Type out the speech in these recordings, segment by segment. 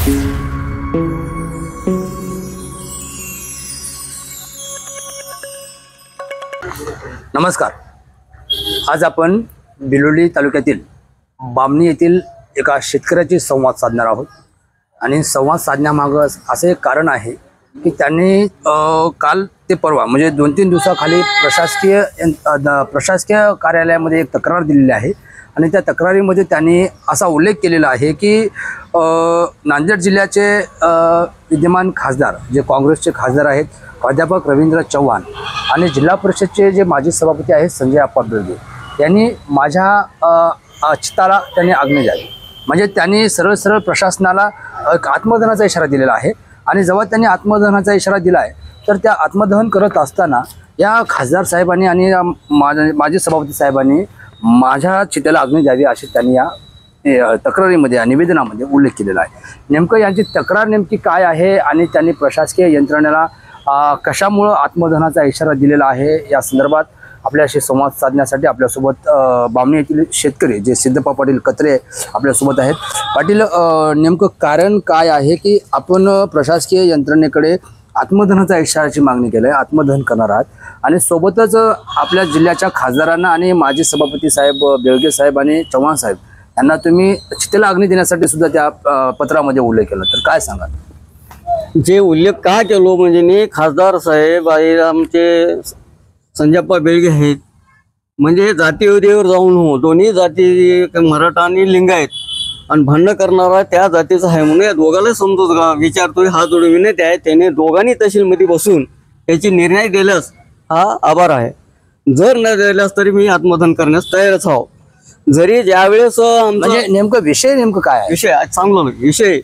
नमस्कार. आज आपण बिलोली तालुक्यातील बामणी येथील एका शेतकऱ्याशी संवाद साधणार आहोत आणि संवाद साधण्यामागं असं एक कारण आहे की त्यांनी काल ते परवा म्हणजे 2-3 दिवसाखाली प्रशासकीय कार्यालयामध्ये एक तक्रार दिलेली आहे आणि त्या तक्रारीमध्ये त्यांनी असा उल्लेख केलेला आहे की नांदेड जिल्ह्याचे विद्यमान खासदार जे काँग्रेसचे खासदार आहेत प्राध्यापक रवींद्र चव्हाण आणि जिल्हा परिषदचे जे माजी सभापती आहेत संजय आप्पा बेळगे यांनी माझ्या चित्ताला त्यांनी आज्ञा द्यावी. म्हणजे त्यांनी सरळ प्रशासनाला एक आत्मदहनाचा इशारा दिलेला आहे आणि जेव्हा त्यांनी आत्मदहनाचा इशारा दिला आहे तर त्या आत्मदहन करत असताना या खासदार साहेबांनी आणि माजी सभापती साहेबांनी माझ्या चित्ताला आज्ञा द्यावी अशी त्यांनी या तक्रारीमध्ये या निवेदनामध्ये उल्लेख केलेला आहे. नेमकं यांची तक्रार नेमकी काय आहे आणि त्यांनी प्रशासकीय यंत्रणेला कशामुळं आत्मदहनाचा इशारा दिलेला आहे या संदर्भात आपल्याशी संवाद साधण्यासाठी आपल्यासोबत बामणी येथील शेतकरी जे सिद्धप्पा पाटील कत्रे आपल्यासोबत आहेत. पाटील, नेमकं कारण काय आहे की आपण प्रशासकीय यंत्रणेकडे आत्मदहनाचा इशाराची मागणी केली आहे, आत्मदहन करणार आहात आणि सोबतच आपल्या जिल्ह्याच्या खासदारांना आणि माजी सभापती साहेब बेळगे साहेब आणि चव्हाण साहेब यांना तुम्ही चितेला अग्नी देण्यासाठी सुद्धा त्या पत्रामध्ये उल्लेख केला, तर काय सांगाल? जे उल्लेख का केलो म्हणजे खासदार साहेब आहे आमचे संजयप्पा बेळगे आहेत म्हणजे जातीवादीवर जाऊन हो दोन्ही जाती मराठा आणि लिंगायत आणि भांडण करणारा त्या जातीचा आहे म्हणून या दोघांना समजूत विचारतोय. हा जोड विनंती आहे त्याने दोघांनी तहसीलमध्ये बसून त्याची निर्णय दिल्यास हा आभार आहे. जर न दिल्यास तरी मी आत्मदहन करण्यास तयारच आहो. जरी ज्यावेळेस म्हणजे नेमकं विषय नेमकं काय आहे? विषय चांगला विषय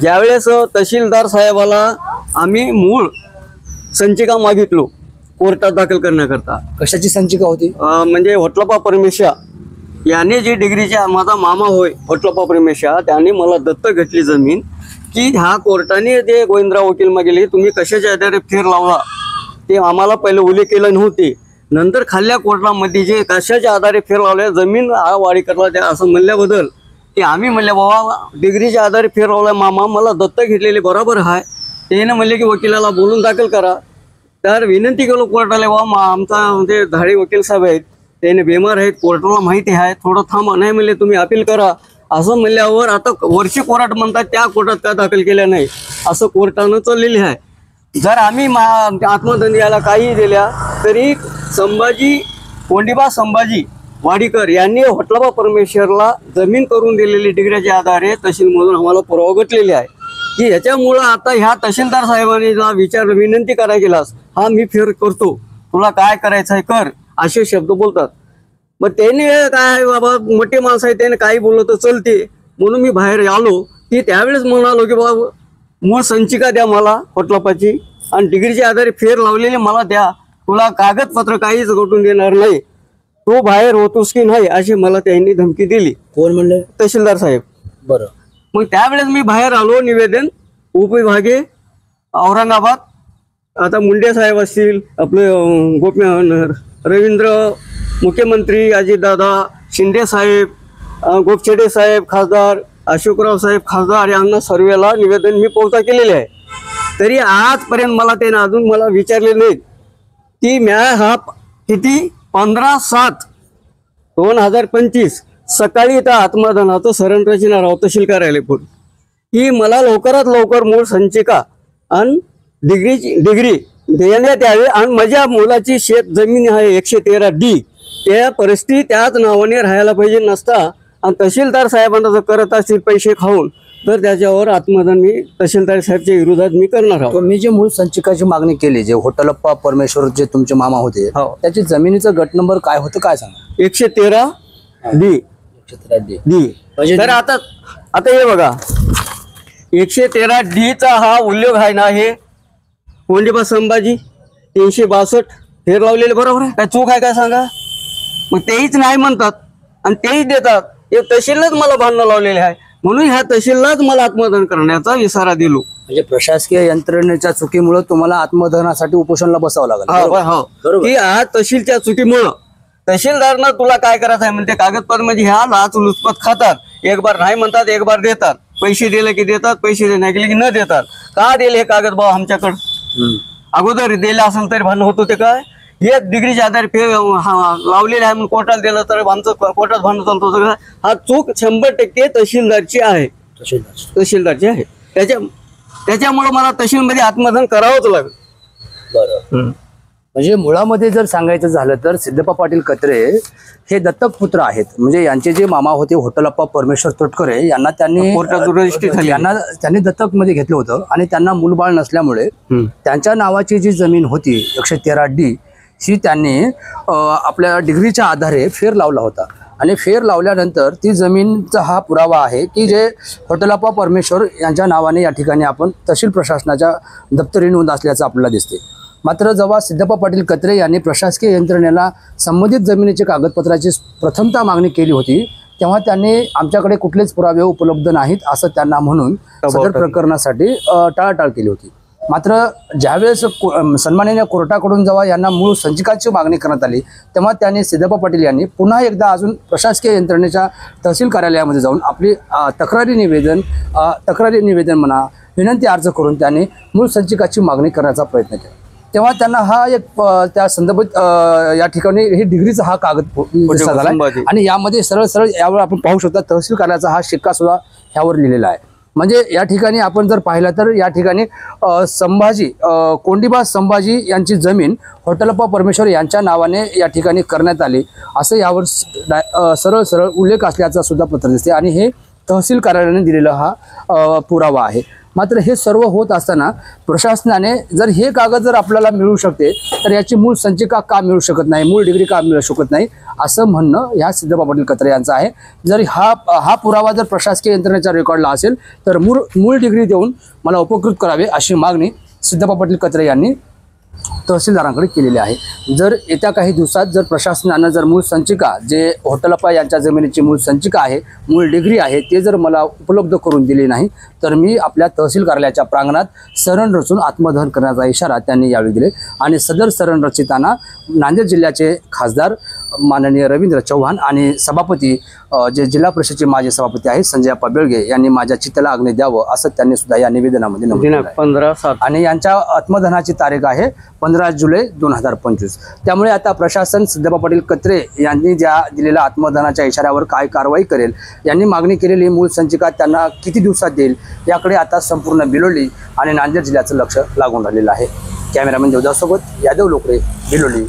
ज्यावेळेस तहसीलदार साहेबाला आम्ही मूळ संचिका मागितलो कोर्टात दाखल करण्याकरता. कशाची संचिका होती? म्हणजे होटलप्पा परमेशा याने जी डिग्रीच्या माझा मामा होय होटलप्पा परमेशा त्याने मला दत्तक घेतली जमीन की ह्या कोर्टाने जे गोविंदराव वकील मागेले तुम्ही कशाच्या आधारे फेर लावला ते आम्हाला पहिले उल्लेख केले नव्हते. नंतर खाल्ल्या कोर्टामध्ये जे कशाच्या आधारे फेर लावल्या जमीन वाढी करला त्या असं म्हणल्याबद्दल की आम्ही म्हणले बाबा डिग्रीच्या आधारे फेर लावला मामा मला दत्तक घेतलेले बरोबर आहे. त्याने म्हणले की वकिलाला बोलून दाखल करा. तर विनंती केलो कोर्टाला बाबा आमचा म्हणजे धाडे वकील साहेब आहेत त्याने बेमार आहेत कोर्टाला माहिती आहे थोडं थांबा नाही म्हणले तुम्ही अपील करा असं म्हणल्यावर आता वर्षी कोर्ट म्हणतात त्या कोर्टात का दाखल केल्या नाही असं कोर्टानं चाललेले आहे. जर आम्ही आत्मदहन याला काही दिल्या तरी कोंडिबा संभाजी वाडीकर यांनी होटलप्पा परमेश्वरला जमीन करून दिलेली डिग्रीच्या आधारे तहसीलमधून आम्हाला पुरावा घटलेले आहे की ह्याच्यामुळं आता ह्या तहसीलदार साहेबांनी विनंती करायला गेलास हा मी फेर करतो तुला काय करायचं आहे कर असे शब्द बोलतात. मग त्याने काय बाबा मोठे माणसं आहे त्याने काही बोललं तर चलते म्हणून मी बाहेर आलो की त्यावेळेस म्हणालो की बाबा मूळ संचिका द्या मला होटलप्पाची आणि डिग्रीच्या आधारे फेर लावलेली मला द्या तुला कागदपत्र काहीच घटून देणार नाही तो बाहेर होतोस की नाही अशी मला त्यांनी धमकी दिली. कोण म्हणले? तहसीलदार साहेब. बरं. मग त्यावेळेस मी बाहेर आलो निवेदन उपविभागे औरंगाबाद आता मुंडे साहेब असतील आपले रवींद्र मुख्यमंत्री अजितदादा शिंदे साहेब गोपछेडे साहेब खासदार अशोकराव साहेब खासदार यांना सर्वेला निवेदन मी पोहोचा केलेले आहे. तरी आजपर्यंत मला त्याने अजून मला विचारले नाहीत की म्या हा किती 15/7/2025 सकाळी त्या आत्मदहनाचं सरण रचना राव तहसील कार्यालय पुढे की मला लवकरात लवकर मूळ संचिका आणि डिग्री देण्यात यावी आणि माझ्या मुलाची शेत जमीन आहे 113D त्या परिस्थिती त्याच नावाने राहायला पाहिजे नसता आणि तहसीलदार साहेबांना जर करत असतील पैसे खाऊन तर त्याच्यावर आत्मदहन मी तहसीलदार साहेबच्या विरोधात मी करणार आहोत. मी जे मूळ संचिकाची मागणी केली जे होटलप्पा परमेश्वर जे तुमचे मामा होते त्याची जमिनीचा गट नंबर काय होतं काय सांगा? 113D. तर आता हे बघा 113D चा हा उल्लेख आहे ना हे कोंडिबा संभाजी 362 फेर लावलेले बरोबर आहे काय चूक आहे काय सांगा? मग तेहीच नाही म्हणतात आणि तेही देतात हे तहसीललाच मला भांडणं लावलेले आहे म्हणून ह्या तहसीललाच मला आत्मदहन करण्याचा इशारा दिलो. म्हणजे प्रशासकीय यंत्रणेच्या चुकीमुळे तुम्हाला आत्मदहनासाठी उपोषणला बसावं लागलं की आज तहसीलच्या चुकीमुळं तहसीलदारनं तुला काय करायचं आहे म्हणते कागदपत्र म्हणजे ह्या लाच लुचपत खातात एक बार नाही म्हणतात एक बार देतात पैसे दिले की देतात, पैसे नाही गेले की न देतात. का दिले हे कागद भाऊ आमच्याकडं? अगोदर दिले असेल तरी भांडण होत होते काय? हे डिग्रीच्या आधारे लावलेले आहे म्हणून कोर्टाला दिलं तर आमचं कोर्टात भांडण चालतो सगळं. हा चूक 100% तहसीलदारची आहे, तहसीलदारची आहे. त्याच्यामुळे मला तहसीलमध्ये आत्मदान करावंच लागेल. बरं. म्हणजे मुळामध्ये जर सांगायचं झालं तर सिद्धप्पा पाटील कत्रे हे दत्तक पुत्र आहेत. म्हणजे यांचे जे मामा होते होटलप्पा परमेश्वर तोटकरे यांना त्यांनी दत्तक मध्ये घेतलं होतं आणि त्यांना मूलबाळ नसल्यामुळे त्यांच्या नावाची जी जमीन होती 113D ही त्यांनी आपल्या डिग्रीच्या आधारे फेर लावला होता. आणि फेर लावल्यानंतर ती जमीनचा हा पुरावा आहे की जे होटलप्पा परमेश्वर यांच्या नावाने या ठिकाणी आपण तहसील प्रशासनाच्या दप्तरी नोंद असल्याचं आपल्याला दिसते. मात्र जेव्हा सिद्धप्पा पाटील कत्रे यांनी प्रशासकीय यंत्रणेला संबंधित जमिनीच्या कागदपत्राची प्रथमतः मागणी केली होती तेव्हा त्यांनी आमच्याकडे कुठलेच पुरावे उपलब्ध नाहीत असं त्यांना म्हणून सदर प्रकरणासाठी टाळाटाळ केली होती. मात्र ज्यावेळेस सन्माननीय कोर्टाकडून जेव्हा यांना मूळ संचिकाची मागणी करण्यात आली तेव्हा त्यांनी सिद्धप्पा पाटील यांनी पुन्हा एकदा अजून प्रशासकीय यंत्रणेच्या तहसील कार्यालयामध्ये जाऊन आपली तक्रारी निवेदन म्हणा विनंती अर्ज करून त्यांनी मूळ संचिकाची मागणी करण्याचा प्रयत्न केला. तेव्हा त्यांना हा एक त्या संदर्भात या ठिकाणी ही डिग्रीचा हा कागद दिसला आणि यामध्ये सरळ सरळ यावर आपण पाहू शकता तहसील कार्यालयाचा हा शिक्का सुद्धा ह्यावर लिहिलेला आहे. म्हणजे या ठिकाणी आपण जर पाहिलं तर या ठिकाणी कोंडीबा संभाजी यांची जमीन होटलप्पा परमेश्वर यांच्या नावाने या ठिकाणी करण्यात आली असं यावर सरळ सरळ उल्लेख असल्याचा सुद्धा पत्र दिसते आणि हे तहसील कार्यालयाने दिलेला हा पुरावा आहे. मात्र हे सर्व होत असताना प्रशासनाने जर हे कागद जर आपल्याला मिळू शकते तर याची मूळ संचिका का मिळू शकत नाही, मूळ डिग्री का मिळू शकत नाही असं म्हणणं ह्या सिद्धप्पा पाटील कत्रे यांचं आहे. जर हा पुरावा जर प्रशासकीय यंत्रणेच्या रेकॉर्डला असेल तर मूळ डिग्री देऊन मला उपकृत करावे अशी मागणी सिद्धप्पा पाटील कत्रे यांनी तहसीलदारांकडे केलेली आहे. जर येत्या काही दिवसात जर प्रशासनानं जर मूळ संचिका जे होटलप्पा यांच्या जमिनीची मूळ संचिका आहे, मूळ डिग्री आहे ते जर मला उपलब्ध करून दिली नाही तर मी आपल्या तहसील कार्यालयाच्या प्रांगणात सरण रचून आत्मदहन करण्याचा इशारा त्यांनी यावेळी दिले. आणि सदर सरण रचिताना नांदेड जिल्ह्याचे खासदार माननीय रवींद्र चव्हाण आणि सभापती जे जिल्हा परिषदेचे माजी सभापती आहेत संजय अप्पा बेळगे यांनी माझ्या चित्ताला अग्नी द्यावं असं त्यांनी सुद्धा या निवेदनामध्ये नमूद केलं आहे. 15/7 आणि यांच्या आत्मदहनाची तारीख आहे 15 जुलै 2025. त्यामुळे आता प्रशासन सिद्धप्पा पाटील कत्रे यांनी ज्या दिलेल्या आत्मदहनाच्या इशाऱ्यावर काय कारवाई करेल, यांनी मागणी केलेली मूळ संचिका त्यांना किती दिवसात देईल याकडे आता संपूर्ण बिलोली आणि नांदेड जिल्ह्याचं लक्ष लागून राहिलेलं आहे. कॅमेरामॅन देवदास सोबत यादव लोकरे, बिलोली.